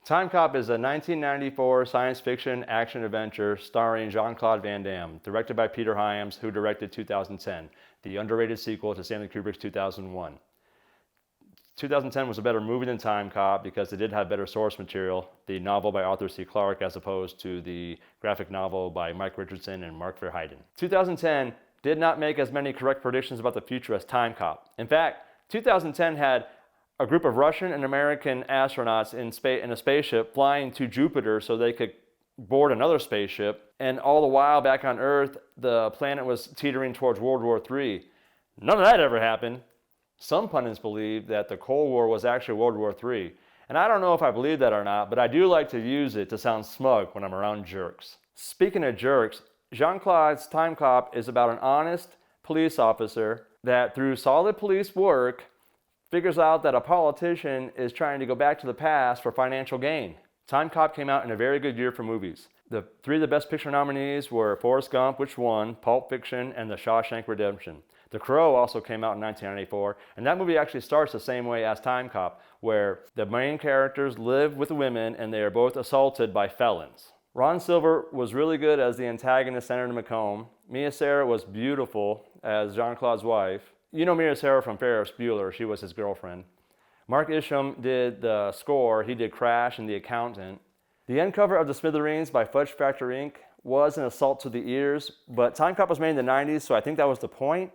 Timecop is a 1994 science fiction action adventure starring Jean-Claude Van Damme, directed by Peter Hyams, who directed 2010, the underrated sequel to Stanley Kubrick's 2001. 2010 was a better movie than Timecop because it did have better source material, the novel by Arthur C. Clarke as opposed to the graphic novel by Mike Richardson and Mark Verheiden. 2010 did not make as many correct predictions about the future as Timecop. In fact, 2010 had a group of Russian and American astronauts in a spaceship flying to Jupiter so they could board another spaceship, and all the while back on Earth, the planet was teetering towards World War III. None of that ever happened. Some pundits believe that the Cold War was actually World War III, and I don't know if I believe that or not, but I do like to use it to sound smug when I'm around jerks. Speaking of jerks, Jean-Claude's Timecop is about an honest police officer that through solid police work figures out that a politician is trying to go back to the past for financial gain. Timecop came out in a very good year for movies. The three of the Best Picture nominees were Forrest Gump, which won, Pulp Fiction, and The Shawshank Redemption. The Crow also came out in 1994, and that movie actually starts the same way as Timecop, where the main characters live with women and they are both assaulted by felons. Ron Silver was really good as the antagonist, Senator McComb. Mia Sara was beautiful as Jean-Claude's wife. You know Mia Sara from Ferris Bueller, she was his girlfriend. Mark Isham did the score, he did Crash and The Accountant. The end cover of The Smithereens by Fudge Factor Inc. was an assault to the ears, but Timecop was made in the 90s, so I think that was the point.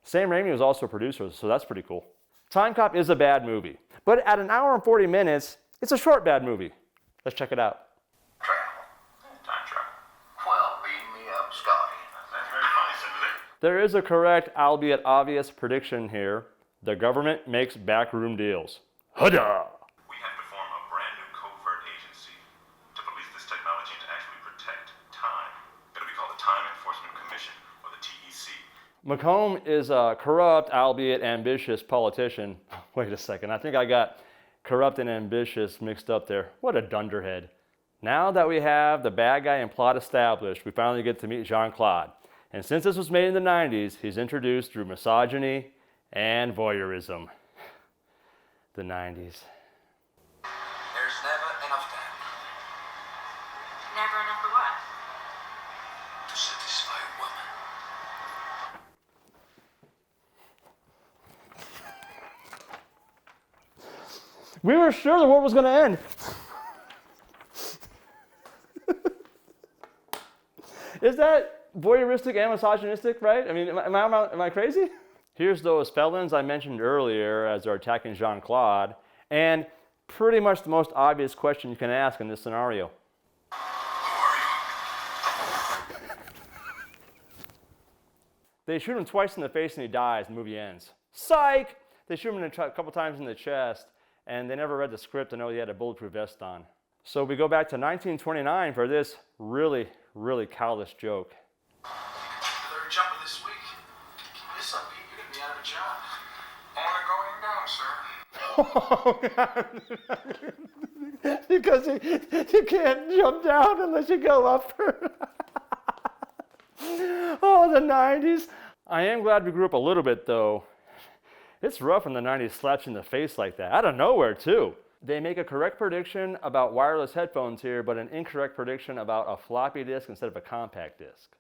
Sam Raimi was also a producer, so that's pretty cool. Timecop is a bad movie, but at an hour and 40 minutes, it's a short bad movie. Let's check it out. Time travel. Well, beam me up, Scotty. That's very funny, simply. There is a correct, albeit obvious, prediction here. The government makes backroom deals. Hudda! We have to form a brand new covert agency to police this technology and to actually protect time. It'll be called the Time Enforcement Commission, or the TEC. McComb is a corrupt, albeit ambitious politician. Wait a second, I think I got corrupt and ambitious mixed up there. What a dunderhead. Now that we have the bad guy and plot established, we finally get to meet Jean-Claude. And since this was made in the 90s, he's introduced through misogyny and voyeurism. The 90s. There's never enough time Never enough for what? to satisfy a woman. We were sure the world was going to end. Is that voyeuristic and misogynistic, right? I mean, am I crazy? Here's those felons I mentioned earlier as they're attacking Jean-Claude, and pretty much the most obvious question you can ask in this scenario. They shoot him twice in the face and he dies, and the movie ends. Psych! They shoot him a couple times in the chest, and they never read the script to know he had a bulletproof vest on. So we go back to 1929 for this really, really callous joke. Third jumper this week. Keep this up, Pete. You're gonna be out of a job. Only going down, sir. Oh, God. Because you can't jump down unless you go up. Oh, the 90s. I am glad we grew up a little bit, though. It's rough when the 90s slaps you in the face like that. Out of nowhere, too. They make a correct prediction about wireless headphones here, but an incorrect prediction about a floppy disk instead of a compact disk.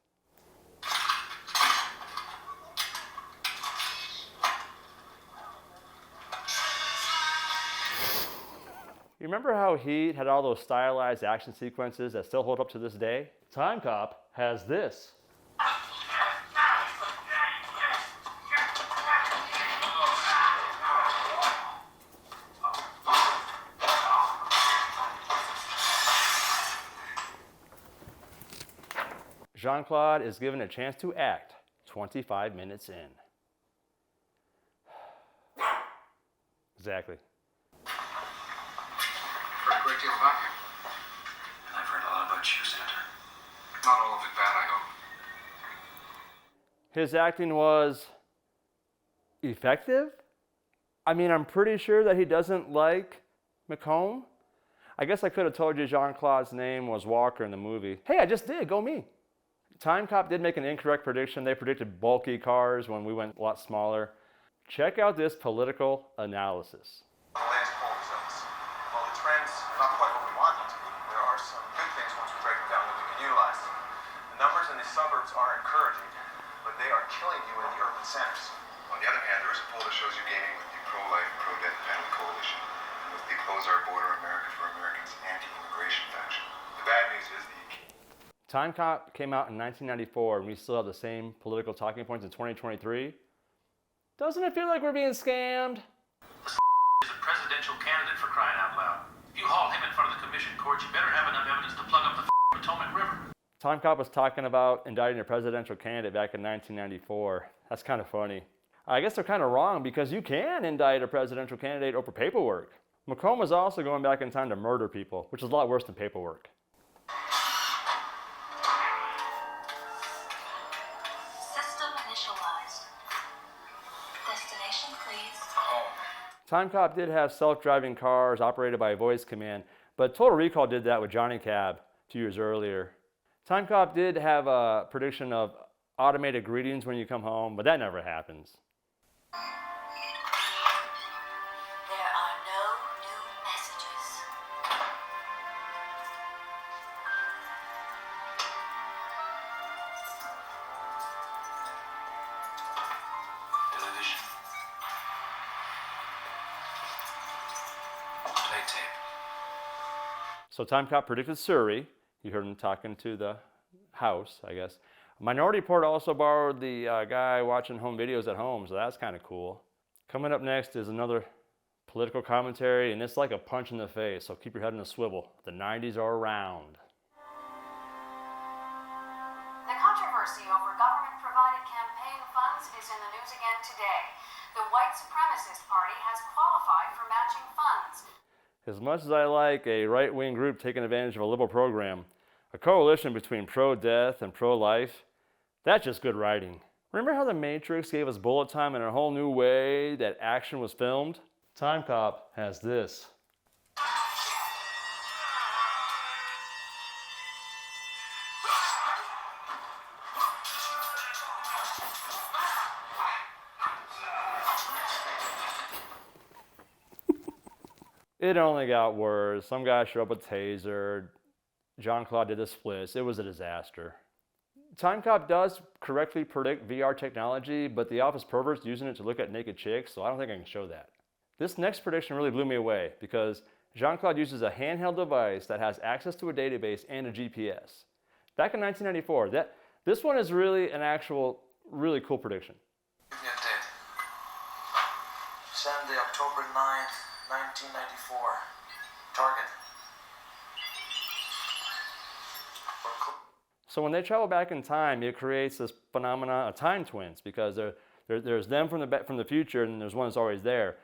You remember how Heat had all those stylized action sequences that still hold up to this day? Timecop has this. Jean-Claude is given a chance to act 25 minutes in. Exactly. Heard a great deal about you. And I've heard a lot about you, Senator. Not all of it bad, I hope. His acting was effective. I mean, I'm pretty sure that he doesn't like McComb. I guess I could have told you Jean-Claude's name was Walker in the movie. Hey, I just did, go me. Timecop did make an incorrect prediction. They predicted bulky cars when we went a lot smaller. Check out this political analysis. The last poll results. While the trends not quite what we want them to be. There are some good things once we break them down that we can utilize. The numbers in the suburbs are encouraging, but they are killing you in the urban centers. On the other hand, there is a poll that shows you gaining with the pro-life, pro-death family coalition and with the Close Our Border America for Americans anti-immigration faction. The bad news is the Timecop came out in 1994 and we still have the same political talking points in 2023. Doesn't it feel like we're being scammed? Is a presidential candidate, for crying out loud. If you haul him in front of the commission court, you better have enough evidence to plug up the Potomac River. Timecop was talking about indicting a presidential candidate back in 1994. That's kind of funny. I guess they're kind of wrong because you can indict a presidential candidate over paperwork. Macomb was also going back in time to murder people, which is a lot worse than paperwork. System initialized. Destination, please. Timecop did have self-driving cars operated by a voice command, but Total Recall did that with Johnny Cab 2 years earlier. Timecop did have a prediction of automated greetings when you come home, but that never happens. There are no new messages. Television. Play tape. So Timecop predicted Surrey. You heard him talking to the house, I guess. Minority Report also borrowed the guy watching home videos at home, so that's kind of cool. Coming up next is another political commentary, and it's like a punch in the face, so keep your head in a swivel. The 90s are around. The controversy over government-provided campaign funds is in the news again today. The white supremacist party has qualified for matching funds. As much as I like a right-wing group taking advantage of a liberal program, a coalition between pro-death and pro-life, that's just good writing. Remember how The Matrix gave us bullet time in a whole new way that action was filmed? Timecop has this. It only got worse. Some guy showed up with a taser. Jean-Claude did the splits. It was a disaster. Timecop does correctly predict VR technology, but the office pervert's using it to look at naked chicks, so I don't think I can show that. This next prediction really blew me away because Jean-Claude uses a handheld device that has access to a database and a GPS. Back in 1994, this one is really an actual, really cool prediction. Give me a date. Sunday, October 9th, 1994. Target. So when they travel back in time, it creates this phenomenon of time twins because there's them from the future and there's one that's always there.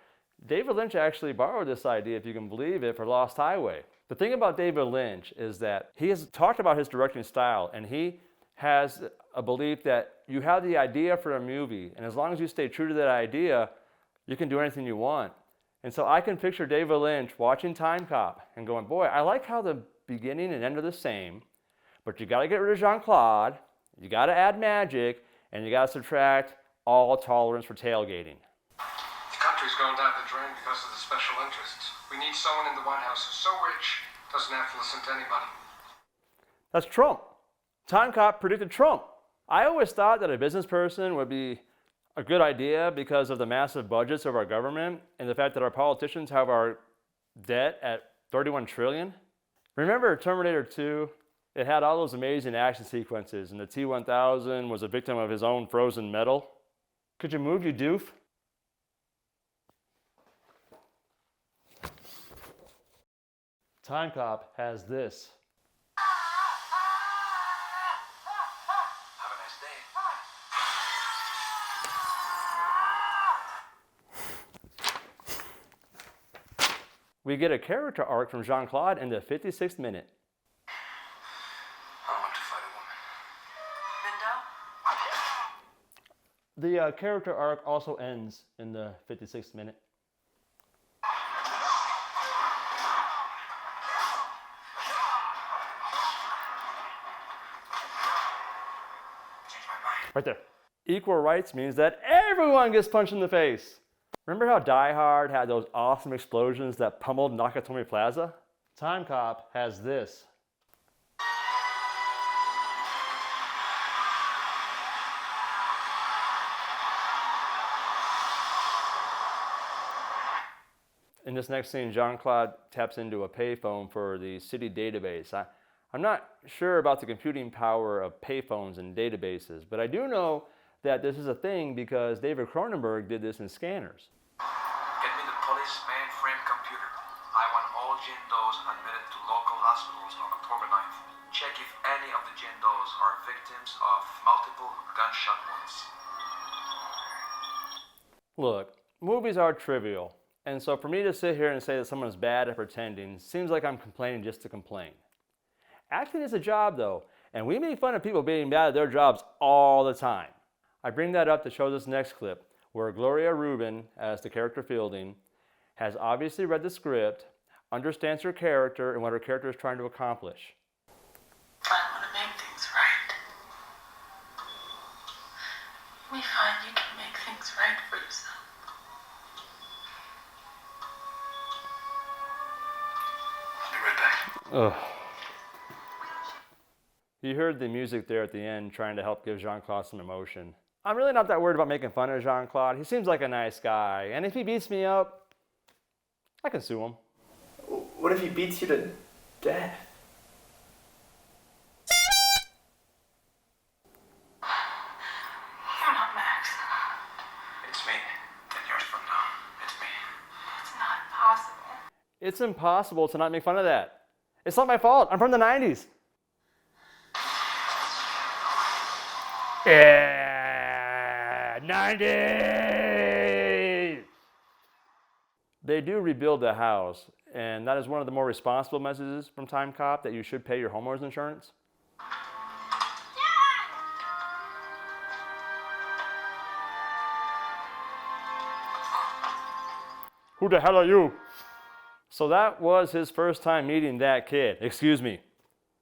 David Lynch actually borrowed this idea, if you can believe it, for Lost Highway. The thing about David Lynch is that he has talked about his directing style, and he has a belief that you have the idea for a movie, and as long as you stay true to that idea, you can do anything you want. And so I can picture David Lynch watching Timecop and going, boy, I like how the beginning and end are the same, but you got to get rid of Jean-Claude, you got to add magic, and you got to subtract all tolerance for tailgating. The country's going down the drain because of the special interests. We need someone in the White House who's so rich, doesn't have to listen to anybody. That's Trump. Timecop predicted Trump. I always thought that a business person would be a good idea because of the massive budgets of our government and the fact that our politicians have our debt at $31 trillion. Remember Terminator 2? It had all those amazing action sequences, and the T-1000 was a victim of his own frozen metal. Could you move, you doof? Timecop has this. Have a nice day. We get a character arc from Jean-Claude in the 56th minute. I want to fight a woman. Window? The character arc also ends in the 56th minute. Change my mind. Right there. Equal rights means that everyone gets punched in the face. Remember how Die Hard had those awesome explosions that pummeled Nakatomi Plaza? Timecop has this. In this next scene, Jean-Claude taps into a payphone for the city database. I'm not sure about the computing power of payphones and databases, but I do know that this is a thing because David Cronenberg did this in Scanners. Get me the police mainframe computer. I want all Jindos admitted to local hospitals on October 9th. Check if any of the Jindos are victims of multiple gunshot wounds. Look, movies are trivial, and so for me to sit here and say that someone's bad at pretending seems like I'm complaining just to complain. Acting is a job though, and we make fun of people being bad at their jobs all the time. I bring that up to show this next clip where Gloria Rubin, as the character Fielding, has obviously read the script, understands her character and what her character is trying to accomplish. I want to make things right. We find you can make things right for yourself. I'll be right back. Ugh. You heard the music there at the end trying to help give Jean-Claude some emotion. I'm really not that worried about making fun of Jean-Claude. He seems like a nice guy, and if he beats me up, I can sue him. What if he beats you to death? You're not Max. It's me. 10 years from now. It's me. It's not possible. It's impossible to not make fun of that. It's not my fault. I'm from the 90s. Yeah, 90s! They do rebuild the house, and that is one of the more responsible messages from Timecop, that you should pay your homeowner's insurance. Who the hell are you? So that was his first time meeting that kid. Excuse me,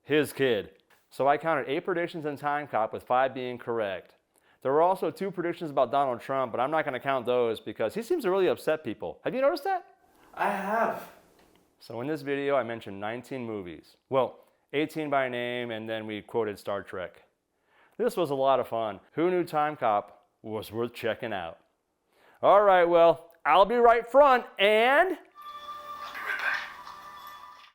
his kid. So I counted 8 predictions in Timecop with 5 being correct. There were also 2 predictions about Donald Trump, but I'm not going to count those because he seems to really upset people. Have you noticed that? I have. So in this video, I mentioned 19 movies. Well, 18 by name, and then we quoted Star Trek. This was a lot of fun. Who knew Timecop was worth checking out? All right, well, I'll be right front, and